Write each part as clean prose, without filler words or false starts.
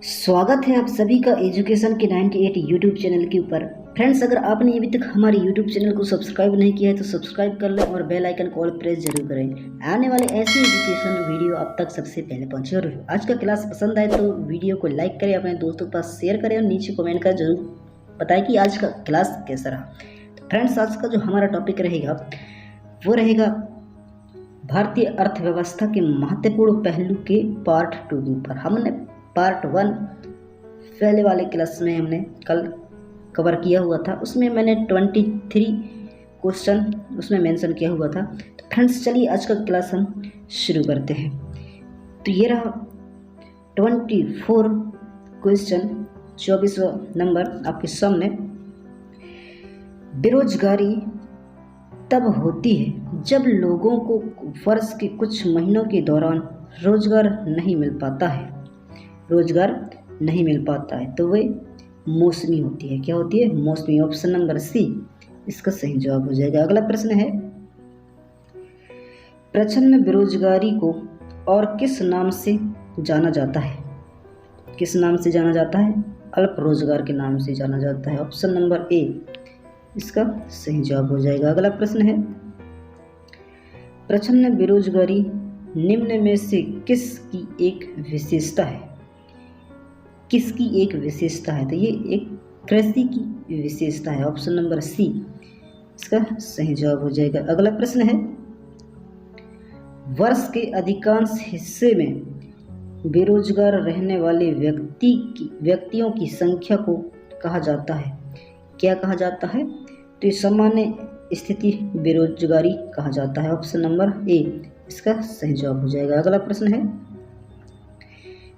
स्वागत है आप सभी का एजुकेशन के 98 यूट्यूब चैनल के ऊपर। फ्रेंड्स, अगर आपने अभी तक हमारे यूट्यूब चैनल को सब्सक्राइब नहीं किया है तो सब्सक्राइब कर लें और बेल आइकन को ऑल प्रेस जरूर करें। आने वाले ऐसी एजुकेशन वीडियो आप तक सबसे पहले पहुंचे। और आज का क्लास पसंद आए तो वीडियो को लाइक करें, अपने दोस्तों के पास शेयर करें और नीचे कमेंट कर जरूर बताएं कि आज का क्लास कैसा रहा। तो फ्रेंड्स, आज का जो हमारा टॉपिक रहेगा वो रहेगा भारतीय अर्थव्यवस्था के महत्वपूर्ण पहलू के पार्ट 2 के ऊपर। हमने पार्ट 1 पहले वाले क्लास में हमने कल कवर किया हुआ था, उसमें मैंने 23 क्वेश्चन उसमें मेंशन किया हुआ था। तो फ्रेंड्स, चलिए आज का क्लास हम शुरू करते हैं। तो ये रहा 24 क्वेश्चन, 24वां नंबर आपके सामने। बेरोजगारी तब होती है जब लोगों को वर्ष के कुछ महीनों के दौरान रोजगार नहीं मिल पाता है। रोजगार नहीं मिल पाता है तो वे मौसमी होती है। क्या होती है? मौसमी। ऑप्शन नंबर सी इसका सही जवाब हो जाएगा। अगला प्रश्न है, प्रछन्न बेरोजगारी को और किस नाम से जाना जाता है? किस नाम से जाना जाता है? अल्प रोजगार के नाम से जाना जाता है। ऑप्शन नंबर ए इसका सही जवाब हो जाएगा। अगला प्रश्न है, प्रछन्न बेरोजगारी निम्न में से किसकी एक विशेषता है? किसकी एक विशेषता है? तो ये एक कृषि की विशेषता है। ऑप्शन नंबर सी इसका सही जवाब हो जाएगा। अगला प्रश्न है, वर्ष के अधिकांश हिस्से में बेरोजगार रहने वाले व्यक्तियों की संख्या को कहा जाता है। क्या कहा जाता है? तो ये सामान्य स्थिति बेरोजगारी कहा जाता है। ऑप्शन नंबर ए इसका सही जवाब हो जाएगा। अगला प्रश्न है,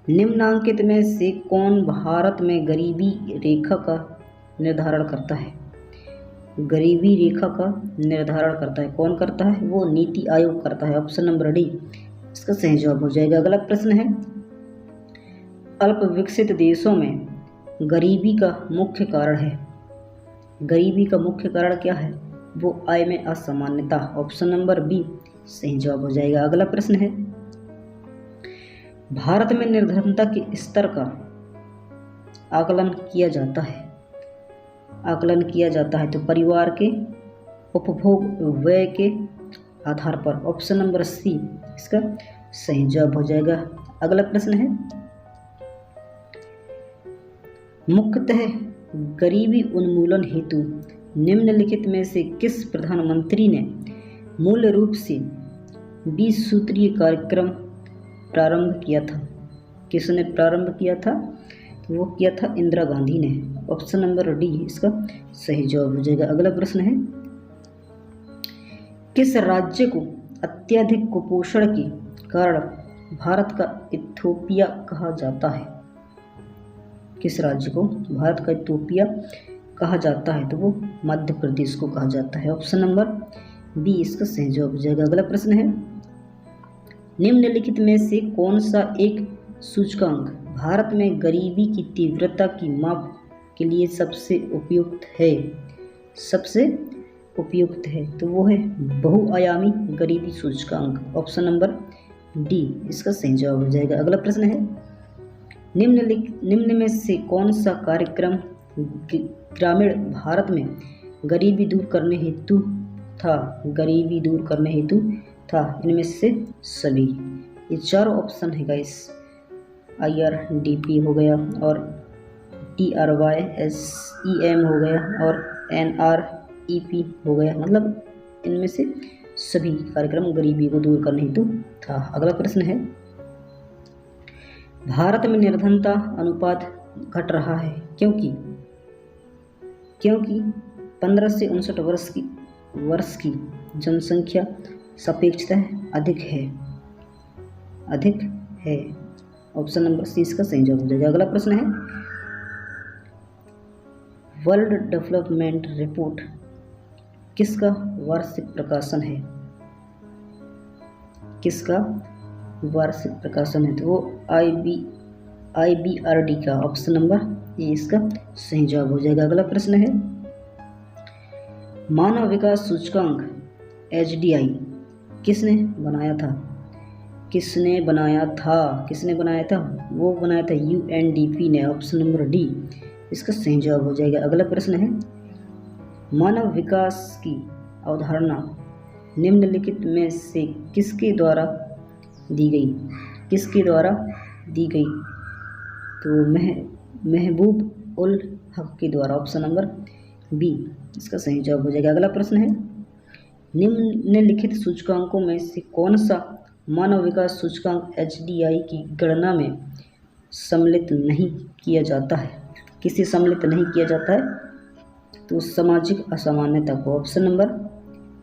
निम्नांकित में से कौन भारत में गरीबी रेखा का निर्धारण करता है? गरीबी रेखा का निर्धारण करता है कौन करता है? वो नीति आयोग करता है। ऑप्शन नंबर डी इसका सही जवाब हो जाएगा। अगला प्रश्न है, अल्प विकसित देशों में गरीबी का मुख्य कारण है। गरीबी का मुख्य कारण क्या है? वो आय में असमानता। ऑप्शन नंबर बी सही जवाब हो जाएगा। अगला प्रश्न है, भारत में निर्धनता के स्तर का आकलन किया जाता है। आकलन किया जाता है तो परिवार के उपभोग व्यय के आधार पर। ऑप्शन नंबर सी इसका सही जवाब हो जाएगा। अगला प्रश्न है, मुख्यतः गरीबी उन्मूलन हेतु निम्नलिखित में से किस प्रधानमंत्री ने मूल रूप से 20 सूत्रीय कार्यक्रम प्रारंभ किया था? किसने प्रारंभ किया था? तो वो किया था इंदिरा गांधी ने। ऑप्शन नंबर डी इसका सही जवाब हो जाएगा। अगला प्रश्न है, किस राज्य को अत्यधिक कुपोषण के कारण भारत का इथोपिया कहा जाता है? किस राज्य को भारत का इथोपिया कहा जाता है? तो वो मध्य प्रदेश को कहा जाता है। ऑप्शन नंबर बी इसका सही जवाब हो जाएगा। अगला प्रश्न है, निम्नलिखित में से कौन सा एक सूचकांक भारत में गरीबी की तीव्रता की माप के लिए सबसे उपयुक्त है? सबसे उपयुक्त है तो वो है बहुआयामी गरीबी सूचकांक। ऑप्शन नंबर डी इसका सही जवाब हो जाएगा। अगला प्रश्न है, निम्न में से कौन सा कार्यक्रम ग्रामीण भारत में गरीबी दूर करने हेतु था? गरीबी दूर करने हेतु था। इनमें से सभी ये चारों ऑप्शन है गाइस। IRDP हो गया और TRYSEM हो गया और NREP हो गया। मतलब इनमें से सभी कार्यक्रम गरीबी को दूर करने हेतु था। अगला प्रश्न है, भारत में निर्धनता अनुपात घट रहा है क्योंकि 15 से 59 वर्ष की जनसंख्या सापेक्षतः अधिक है। ऑप्शन नंबर सी इसका सही जवाब हो जाएगा। अगला प्रश्न है, वर्ल्ड डेवलपमेंट रिपोर्ट किसका वार्षिक प्रकाशन है? किसका वार्षिक प्रकाशन है? तो वो IBRD का। ऑप्शन नंबर ए इसका सही जवाब हो जाएगा। अगला प्रश्न है, मानव विकास सूचकांक HDI किसने बनाया था? किसने बनाया था? वो बनाया था UNDP ने। ऑप्शन नंबर डी इसका सही जवाब हो जाएगा। अगला प्रश्न है, मानव विकास की अवधारणा निम्नलिखित में से किसके द्वारा दी गई? तो महबूब उल हक के द्वारा। ऑप्शन नंबर बी इसका सही जवाब हो जाएगा। अगला प्रश्न है, निम्नलिखित सूचकांकों में से कौन सा मानव विकास सूचकांक HDI की गणना में सम्मिलित नहीं किया जाता है? किसे सम्मिलित नहीं किया जाता है? तो सामाजिक असामान्यता को। ऑप्शन नंबर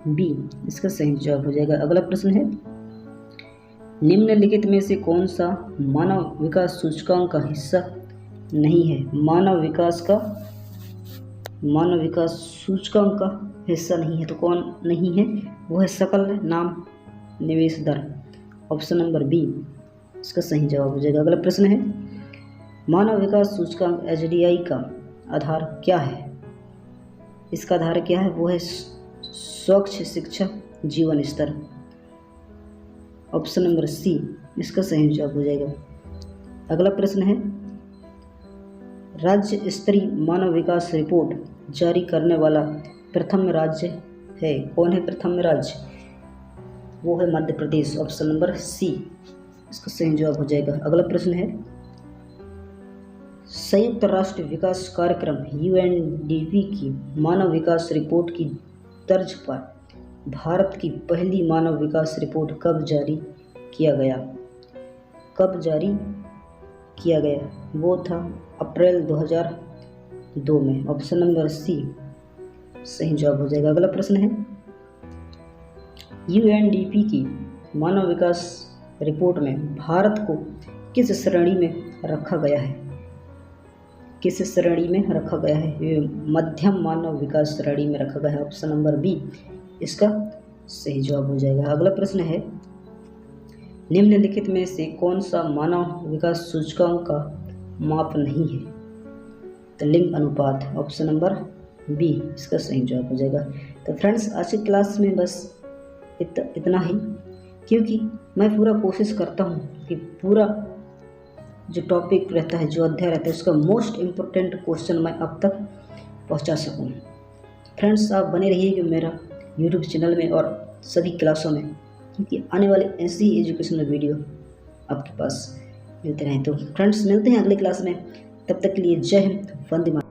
बी इसका सही जवाब हो जाएगा। अगला प्रश्न है, निम्नलिखित में से कौन सा मानव विकास सूचकांक का हिस्सा नहीं है? मानव विकास सूचकांक का हिस्सा नहीं है, तो कौन नहीं है? वो है सकल नाम निवेश दर। ऑप्शन नंबर बी इसका सही जवाब हो जाएगा। अगला प्रश्न है, मानव विकास सूचकांक HDI का आधार क्या है? इसका आधार क्या है? वो है स्वच्छ शिक्षा जीवन स्तर। ऑप्शन नंबर सी इसका सही जवाब हो जाएगा। अगला प्रश्न है, राज्य स्तरीय मानव विकास रिपोर्ट जारी करने वाला प्रथम राज्य है? कौन है प्रथम राज्य? वो है Madhya Pradesh. Option number C इसका सही जवाब हो जाएगा। अगला प्रश्न है, संयुक्त राष्ट्र विकास कार्यक्रम UNDP की मानव विकास रिपोर्ट की तर्ज पर भारत की पहली मानव विकास रिपोर्ट कब जारी किया गया? वो था अप्रैल 2002 में। ऑप्शन नंबर सी सही जवाब हो जाएगा। अगला प्रश्न है, UNDP की मानव विकास रिपोर्ट में भारत को किस श्रेणी में रखा गया है? ये मध्यम मानव विकास श्रेणी में रखा गया है। ऑप्शन नंबर बी इसका सही जवाब हो जाएगा। अगला प्रश्न है, निम्नलिखित में से कौन सा मानव विकास सूचकांक का माप नहीं है? तो लिंग अनुपात। ऑप्शन नंबर बी इसका सही जवाब हो जाएगा। तो फ्रेंड्स, आज की क्लास में बस इतना ही, क्योंकि मैं पूरा कोशिश करता हूँ कि पूरा जो टॉपिक रहता है, जो अध्याय रहता है, उसका मोस्ट इम्पोर्टेंट क्वेश्चन मैं अब तक पहुँचा सकूँ। फ्रेंड्स, आप बने रहिएगा मेरा यूट्यूब चैनल में और सभी क्लासों में, क्योंकि आने वाले ऐसी एजुकेशनल वीडियो आपके पास मिलते रहें। तो फ्रेंड्स, मिलते हैं अगले क्लास में। तब तक के लिए जय हिंद, वंदे मातरम।